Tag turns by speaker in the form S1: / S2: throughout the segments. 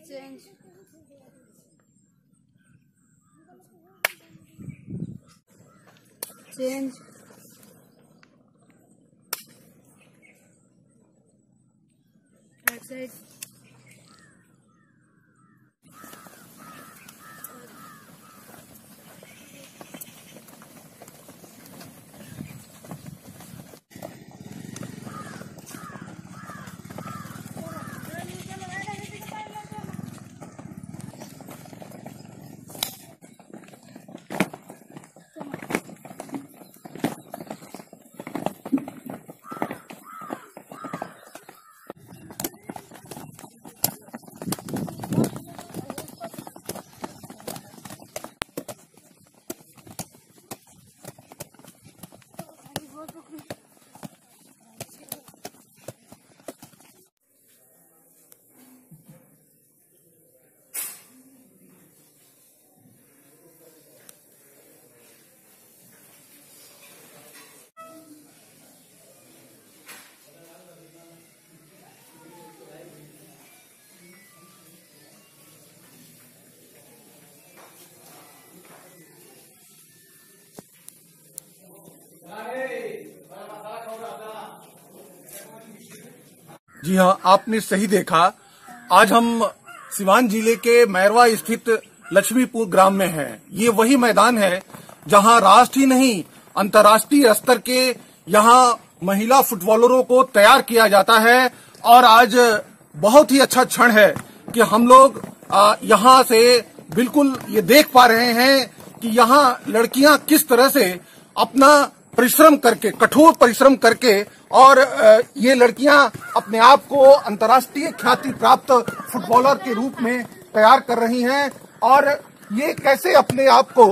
S1: Change change back side
S2: जी हाँ, आपने सही देखा। आज हम सिवान जिले के मैरवा स्थित लक्ष्मीपुर ग्राम में हैं। ये वही मैदान है जहां राष्ट्रीय नहीं अंतर्राष्ट्रीय स्तर के यहाँ महिला फुटबॉलरों को तैयार किया जाता है। और आज बहुत ही अच्छा क्षण है कि हम लोग यहाँ से बिल्कुल ये देख पा रहे हैं कि यहाँ लड़कियां किस तरह से अपना परिश्रम करके, कठोर परिश्रम करके, और ये लड़कियां अपने आप को अंतर्राष्ट्रीय ख्याति प्राप्त फुटबॉलर के रूप में तैयार कर रही हैं। और ये कैसे अपने आप को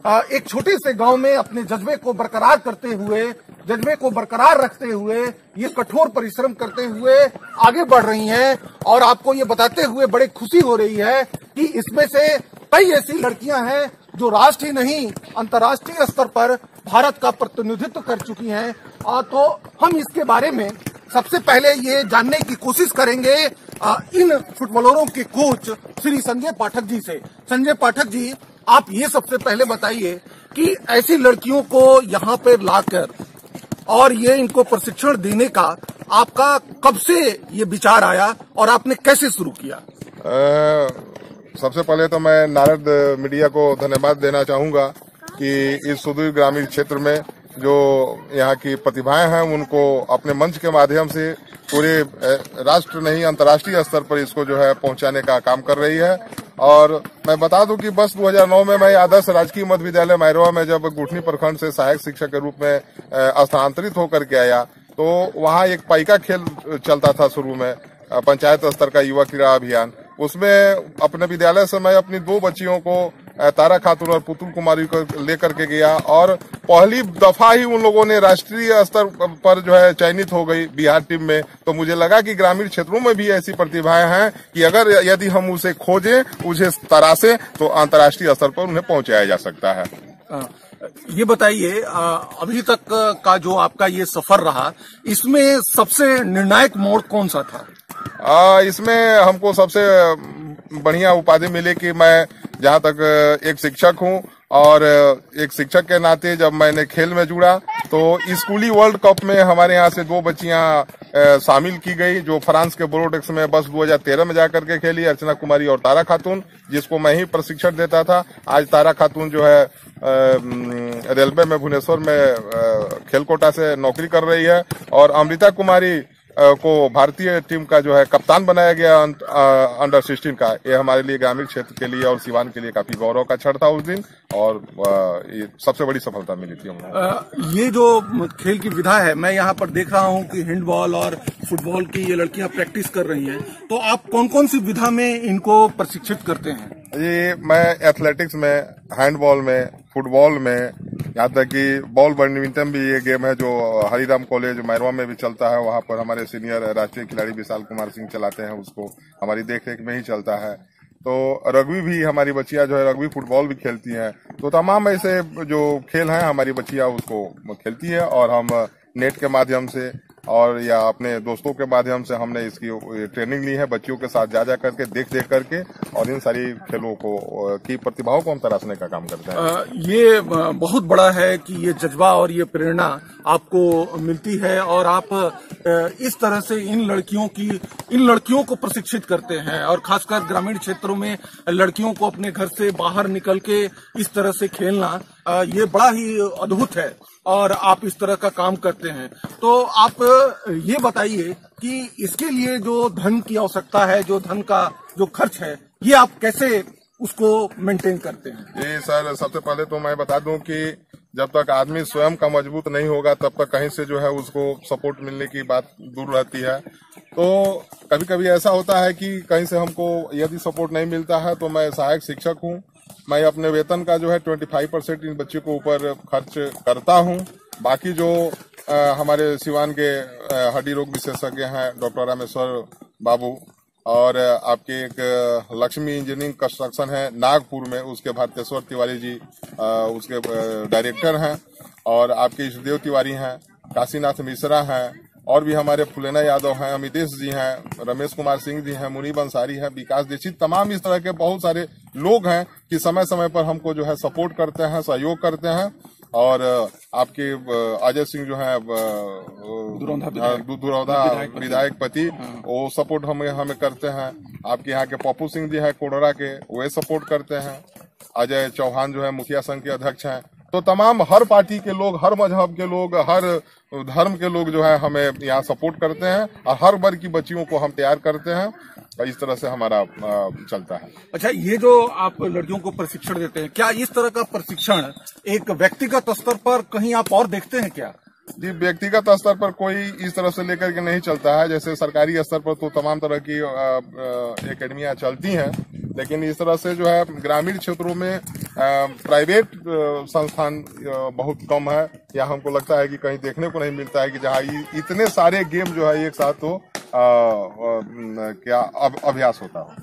S2: एक छोटे से गांव में अपने जज्बे को बरकरार करते हुए, जज्बे को बरकरार रखते हुए, ये कठोर परिश्रम करते हुए आगे बढ़ रही हैं। और आपको ये बताते हुए बड़े खुशी हो रही है कि इसमें से कई ऐसी लड़कियां हैं जो राष्ट्रीय नहीं अंतर्राष्ट्रीय स्तर पर भारत का प्रतिनिधित्व कर चुकी हैं। तो हम इसके बारे में सबसे पहले ये जानने की कोशिश करेंगे इन फुटबॉलरों के कोच श्री संजय पाठक जी से। संजय पाठक जी, आप ये सबसे पहले बताइए कि ऐसी लड़कियों को यहाँ पर लाकर और ये इनको प्रशिक्षण देने का आपका कब से ये विचार आया और आपने कैसे शुरू किया?
S3: सबसे पहले तो मैं नारद मीडिया को धन्यवाद देना चाहूंगा कि इस सुदूर ग्रामीण क्षेत्र में जो यहाँ की प्रतिभाएं हैं उनको अपने मंच के माध्यम से पूरे राष्ट्र नहीं अंतर्राष्ट्रीय स्तर पर इसको जो है पहुंचाने का काम कर रही है। और मैं बता दूं कि वर्ष 2009 में मैं आदर्श राजकीय मध्य विद्यालय मैरवा में जब गुठनी प्रखंड से सहायक शिक्षक के रूप में स्थानांतरित होकर के आया तो वहाँ एक पाइका खेल चलता था शुरू में, पंचायत स्तर का युवा क्रीड़ा अभियान। उसमें अपने विद्यालय से मैं अपनी 2 बच्चियों को तारा खातून और पुतुल कुमारी को लेकर के गया और पहली दफा ही उन लोगों ने राष्ट्रीय स्तर पर जो है चयनित हो गई बिहार टीम में। तो मुझे लगा कि ग्रामीण क्षेत्रों में भी ऐसी प्रतिभाएं हैं कि अगर यदि हम उसे खोजें, उसे तराशें तो अंतर्राष्ट्रीय स्तर पर उन्हें पहुंचाया जा सकता है।
S2: ये बताइए, अभी तक का जो आपका ये सफर रहा, इसमें सबसे निर्णायक मोड़ कौन सा था?
S3: इसमें हमको सबसे बढ़िया उपाधि मिली कि मैं जहाँ तक एक शिक्षक हूँ और एक शिक्षक के नाते जब मैंने खेल में जुड़ा तो स्कूली वर्ल्ड कप में हमारे यहाँ से 2 बच्चियां शामिल की गई जो फ्रांस के बोरोडेक्स में बस 2013 में जाकर के खेली, अर्चना कुमारी और तारा खातून, जिसको मैं ही प्रशिक्षण देता था। आज तारा खातून जो है रेलवे में भुवनेश्वर में खेल कोटा से नौकरी कर रही है और अमृता कुमारी को भारतीय टीम का जो है कप्तान बनाया गया अंडर 16 का। ये हमारे लिए ग्रामीण क्षेत्र के लिए और सिवान के लिए काफी गौरव का क्षण था उस दिन और ये सबसे बड़ी सफलता मिली थी हमको।
S2: ये जो खेल की विधा है, मैं यहाँ पर देख रहा हूँ कि हैंडबॉल और फुटबॉल की ये लड़कियां प्रैक्टिस कर रही हैं, तो आप कौन कौन सी विधा में इनको प्रशिक्षित करते हैं?
S3: ये मैं एथलेटिक्स में, हैंडबॉल में, फुटबॉल में, यहाँ तक कि बॉल बैडमिंटन भी ये गेम है जो हरिराम कॉलेज मैरवा में भी चलता है। वहाँ पर हमारे सीनियर राष्ट्रीय खिलाड़ी विशाल कुमार सिंह चलाते हैं, उसको हमारी देखरेख में ही चलता है। तो रग्बी भी हमारी बच्चियां जो है रग्बी फुटबॉल भी खेलती हैं। तो तमाम ऐसे जो खेल हैं हमारी बच्चियां उसको खेलती है और हम नेट के माध्यम से और या अपने दोस्तों के माध्यम से हमने इसकी ट्रेनिंग ली है बच्चियों के साथ जा करके देख करके और इन सारी खेलों को की प्रतिभाओं को हम तराशने का काम करते हैं।
S2: ये बहुत बड़ा है कि ये जज्बा और ये प्रेरणा आपको मिलती है और आप इस तरह से इन लड़कियों को प्रशिक्षित करते हैं और खासकर ग्रामीण क्षेत्रों में लड़कियों को अपने घर से बाहर निकल के इस तरह से खेलना ये बड़ा ही अद्भुत है और आप इस तरह का काम करते हैं। तो आप ये बताइए कि इसके लिए जो धन की आवश्यकता है, जो धन का जो खर्च है, ये आप कैसे उसको मेंटेन करते हैं?
S3: जी सर, सबसे पहले तो मैं बता दूं कि जब तक आदमी स्वयं का मजबूत नहीं होगा तब तक कहीं से जो है उसको सपोर्ट मिलने की बात दूर रहती है। तो कभी कभी ऐसा होता है कि कहीं से हमको यदि सपोर्ट नहीं मिलता है तो मैं सहायक शिक्षक हूँ, मैं अपने वेतन का जो है 25% इन बच्चों के ऊपर खर्च करता हूँ। बाकी जो हमारे सिवान के हड्डी रोग विशेषज्ञ हैं डॉक्टर रामेश्वर बाबू और आपके एक लक्ष्मी इंजीनियरिंग कंस्ट्रक्शन है नागपुर में, उसके भारतेश्वर तिवारी जी उसके डायरेक्टर हैं और आपके ईशदेव तिवारी हैं, काशीनाथ मिश्रा हैं और भी हमारे फुलेना यादव हैं, अमितेश जी हैं, रमेश कुमार सिंह जी हैं, मुनीब अंसारी हैं, विकास दीक्षित, तमाम इस तरह के बहुत सारे लोग हैं कि समय समय पर हमको जो है सपोर्ट करते हैं, सहयोग करते हैं। और आपके अजय सिंह जो है दुरौधा विधायक पति, वो सपोर्ट हमें करते हैं। आपके यहाँ के पप्पू सिंह जी है कोडरा के, वे सपोर्ट करते हैं। अजय चौहान जो है मुखिया संघ के अध्यक्ष हैं। तो तमाम हर पार्टी के लोग, हर मजहब के लोग, हर धर्म के लोग जो है हमें यहाँ सपोर्ट करते हैं और हर वर्ग की बच्चियों को हम तैयार करते हैं और इस तरह से हमारा चलता है।
S2: अच्छा, ये जो आप लड़कियों को प्रशिक्षण देते हैं, क्या इस तरह का प्रशिक्षण एक व्यक्तिगत स्तर पर कहीं आप और देखते हैं क्या?
S3: जी, व्यक्तिगत स्तर पर कोई इस तरह से लेकर के नहीं चलता है। जैसे सरकारी स्तर पर तो तमाम तरह की एकेडमियां चलती हैं, लेकिन इस तरह से जो है ग्रामीण क्षेत्रों में प्राइवेट संस्थान बहुत कम है या हमको लगता है कि कहीं देखने को नहीं मिलता है कि जहाँ इतने सारे गेम जो है एक साथ तो अभ्यास होता हो।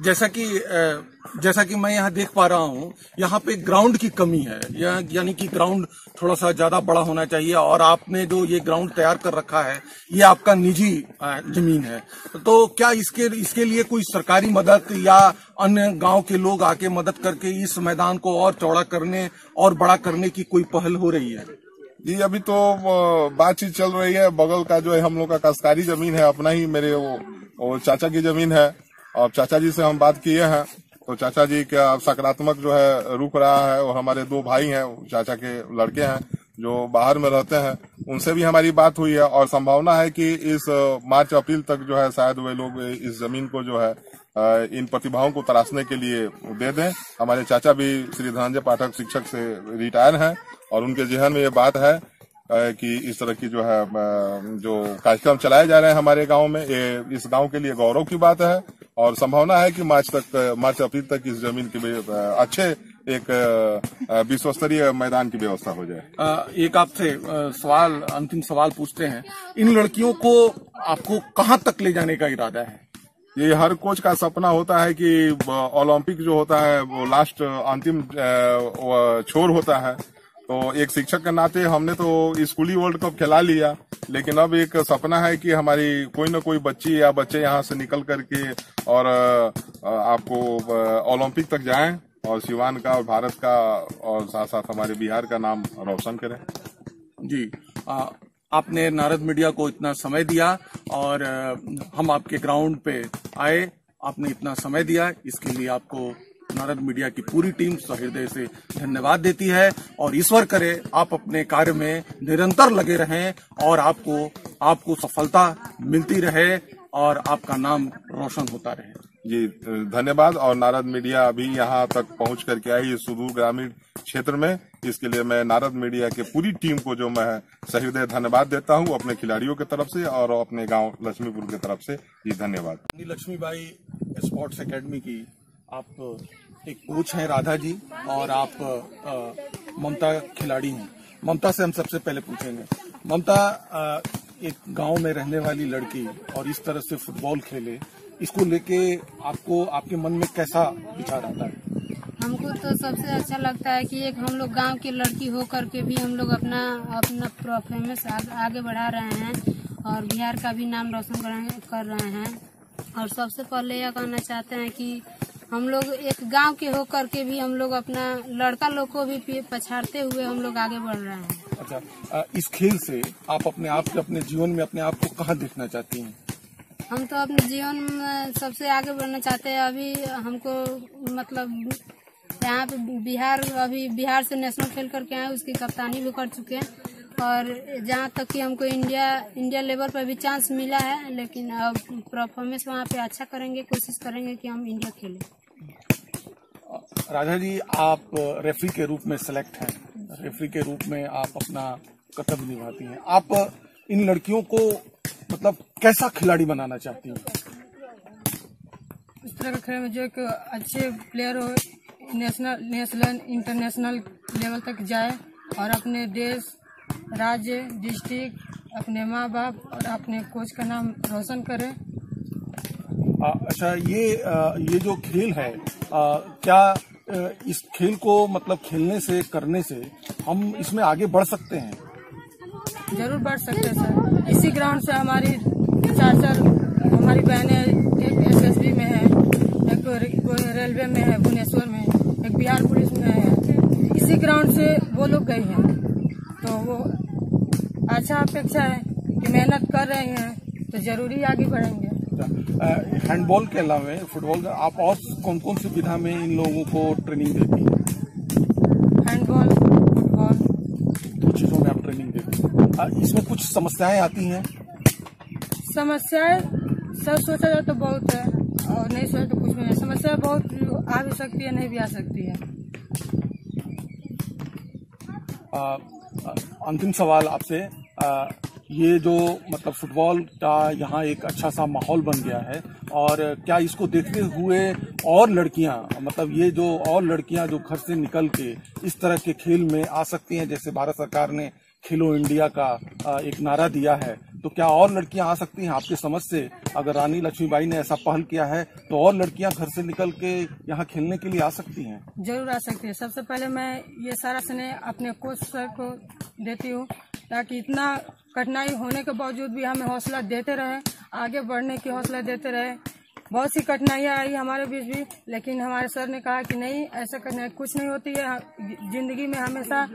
S2: जैसा कि मैं यहाँ देख पा रहा हूँ, यहाँ पे ग्राउंड की कमी है, यानी कि ग्राउंड थोड़ा सा ज्यादा बड़ा होना चाहिए और आपने जो ये ग्राउंड तैयार कर रखा है ये आपका निजी जमीन है। तो क्या इसके लिए कोई सरकारी मदद या अन्य गांव के लोग आके मदद करके इस मैदान को और चौड़ा करने और बड़ा करने की कोई पहल हो रही है?
S3: जी, अभी तो बातचीत चल रही है। बगल का जो है हम लोग का काश्तकारी जमीन है, अपना ही मेरे वो चाचा की जमीन है और चाचा जी से हम बात किए हैं तो चाचा जी का सकारात्मक जो है रुक रहा है और हमारे दो भाई हैं, चाचा के लड़के हैं जो बाहर में रहते हैं, उनसे भी हमारी बात हुई है और संभावना है कि इस मार्च अप्रैल तक जो है शायद वे लोग इस जमीन को जो है इन प्रतिभाओं को तराशने के लिए दे दें। हमारे चाचा भी श्री धनंजय पाठक शिक्षक से रिटायर हैं और उनके जहन में ये बात है कि इस तरह की जो है जो कार्यक्रम चलाए जा रहे हैं हमारे गांव में, ये इस गांव के लिए गौरव की बात है और संभावना है कि मार्च अप्रैल तक इस जमीन के अच्छे एक विश्व स्तरीय मैदान की व्यवस्था हो जाए।
S2: एक आपसे अंतिम सवाल पूछते हैं, इन लड़कियों को आपको कहां तक ले जाने का इरादा है?
S3: ये हर कोच का सपना होता है कि ओलंपिक जो होता है वो लास्ट अंतिम छोर होता है। तो एक शिक्षक के नाते हमने तो स्कूली वर्ल्ड कप खिला लिया, लेकिन अब एक सपना है कि हमारी कोई न कोई बच्ची या बच्चे यहाँ से निकल करके और आपको ओलंपिक तक जाएं और सिवान का और भारत का और साथ साथ हमारे बिहार का नाम रोशन करें।
S2: जी, आपने नारद मीडिया को इतना समय दिया और हम आपके ग्राउंड पे आए, आपने इतना समय दिया, इसके लिए आपको नारद मीडिया की पूरी टीम सहृदय से धन्यवाद देती है और ईश्वर करे आप अपने कार्य में निरंतर लगे रहें और आपको सफलता मिलती रहे और आपका नाम रोशन होता रहे।
S3: जी, धन्यवाद। और नारद मीडिया अभी यहाँ तक पहुँच करके आई इस सुदूर ग्रामीण क्षेत्र में, इसके लिए मैं नारद मीडिया के पूरी टीम को जो मैं सहृदय धन्यवाद देता हूँ अपने खिलाड़ियों की तरफ से और अपने गांव लक्ष्मीपुर की तरफ से। जी धन्यवाद।
S2: लक्ष्मीबाई स्पोर्ट्स एकेडमी की आप एक कोच हैं राधा जी और आप ममता खिलाड़ी हैं। ममता से हम सबसे पहले पूछेंगे, ममता एक गांव में रहने वाली लड़की और इस तरह से फुटबॉल खेले, इसको लेके आपको आपके मन में कैसा विचार आता है?
S1: हमको तो सबसे अच्छा लगता है कि एक हम लोग गांव की लड़की हो करके भी हम लोग अपना परफॉर्मेंस आगे बढ़ा रहे हैं और बिहार का भी नाम रोशन कर रहे हैं। और सबसे पहले यह कहना चाहते हैं कि हम लोग एक गांव के हो करके भी हम लोग अपना लड़का लोग को भी पछाड़ते हुए हम लोग आगे बढ़ रहे हैं।
S2: अच्छा, इस खेल से आप अपने जीवन में अपने आप को कहाँ देखना चाहती हैं?
S1: हम तो अपने जीवन में सबसे आगे बढ़ना चाहते हैं। अभी हमको मतलब यहाँ पे बिहार से नेशनल खेल करके आए, उसकी कप्तानी भी कर चुके हैं और जहाँ तक कि हमको इंडिया लेवल पर भी चांस मिला है, लेकिन अब परफॉर्मेंस वहाँ पे अच्छा करेंगे, कोशिश करेंगे कि हम इंडिया खेलें।
S2: राजा जी, आप रेफरी के रूप में सिलेक्ट हैं, रेफरी के रूप में आप अपना कर्तव्य निभाती हैं। आप इन लड़कियों को मतलब कैसा खिलाड़ी बनाना चाहती हैं?
S4: इस तरह का खेल में जो एक अच्छे प्लेयर हो, नेशनल इंटरनेशनल लेवल तक जाए और अपने देश, राज्य, डिस्ट्रिक्ट, अपने माँ बाप और अपने कोच का नाम रोशन करे।
S2: अच्छा, ये जो खेल है, क्या इस खेल को मतलब खेलने से, करने से हम इसमें आगे बढ़ सकते हैं?
S4: जरूर बढ़ सकते हैं सर। इसी ग्राउंड से हमारी चार हमारी बहनें एक SSB में है, एक रेलवे में है भुवनेश्वर में, एक बिहार पुलिस में है। इसी ग्राउंड से वो लोग गई हैं, तो वो अच्छा अपेक्षा है कि मेहनत कर रहे हैं तो जरूरी आगे बढ़ेंगे।
S2: हैंडबॉल के अलावा फुटबॉल का आप और कौन कौन सी विधा में इन लोगों को ट्रेनिंग देती हैं?
S4: हैंडबॉल, फुटबॉल,
S2: दो चीजों में आप ट्रेनिंग देती हैं। इसमें कुछ समस्याएं आती हैं?
S4: समस्याएं सब सोचा जाए तो बहुत है और नहीं सोचा तो कुछ नहीं है। समस्या बहुत आ भी सकती है, नहीं भी आ सकती है।
S2: अंतिम सवाल आपसे, ये जो मतलब फुटबॉल का यहाँ एक अच्छा सा माहौल बन गया है, और क्या इसको देखते हुए और लड़कियां, मतलब ये जो और लड़कियां जो घर से निकल के इस तरह के खेल में आ सकती हैं, जैसे भारत सरकार ने खेलो इंडिया का एक नारा दिया है, तो क्या और लड़कियां आ सकती हैं आपके समझ से? अगर रानी लक्ष्मीबाई ने ऐसा पहल किया है तो और लड़कियां घर से निकल के यहाँ खेलने के लिए आ सकती हैं?
S4: जरूर आ सकती है। सबसे पहले मैं ये सारा स्नेह अपने कोच सर को देती हूँ, ताकि इतना कठिनाई होने के बावजूद भी हमें हौसला देते रहे, आगे बढ़ने की हौसला देते रहे। बहुत सी कठिनाइयाँ आई हमारे बीच भी, लेकिन हमारे सर ने कहा कि नहीं, ऐसा कठिनाई कुछ नहीं होती है, जिंदगी में हमेशा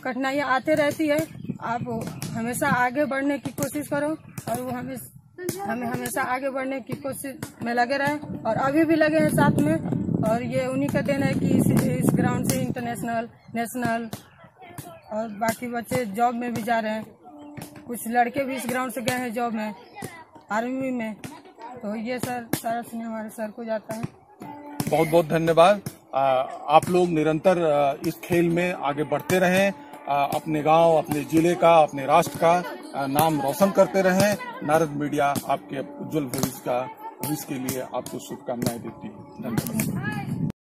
S4: कठिनाइयाँ आते रहती है, आप हमेशा आगे बढ़ने की कोशिश करो और वो हमें हमेशा आगे बढ़ने की कोशिश में लगे रहे और अभी भी लगे हैं साथ में। और ये उन्हीं का देन है कि इस ग्राउंड से इंटरनेशनल, नेशनल और बाकी बच्चे जॉब में भी जा रहे हैं। कुछ लड़के भी इस ग्राउंड से गए हैं जॉब में, आर्मी में। तो ये सर सारा स्नेह हमारे सर को जाता है।
S2: बहुत बहुत धन्यवाद। आप लोग निरंतर इस खेल में आगे बढ़ते रहें, अपने गांव, अपने जिले का, अपने राष्ट्र का नाम रोशन करते रहें। नारद मीडिया आपके उज्जवल भविष्य के लिए आपको शुभकामनाएं देती है। धन्यवाद।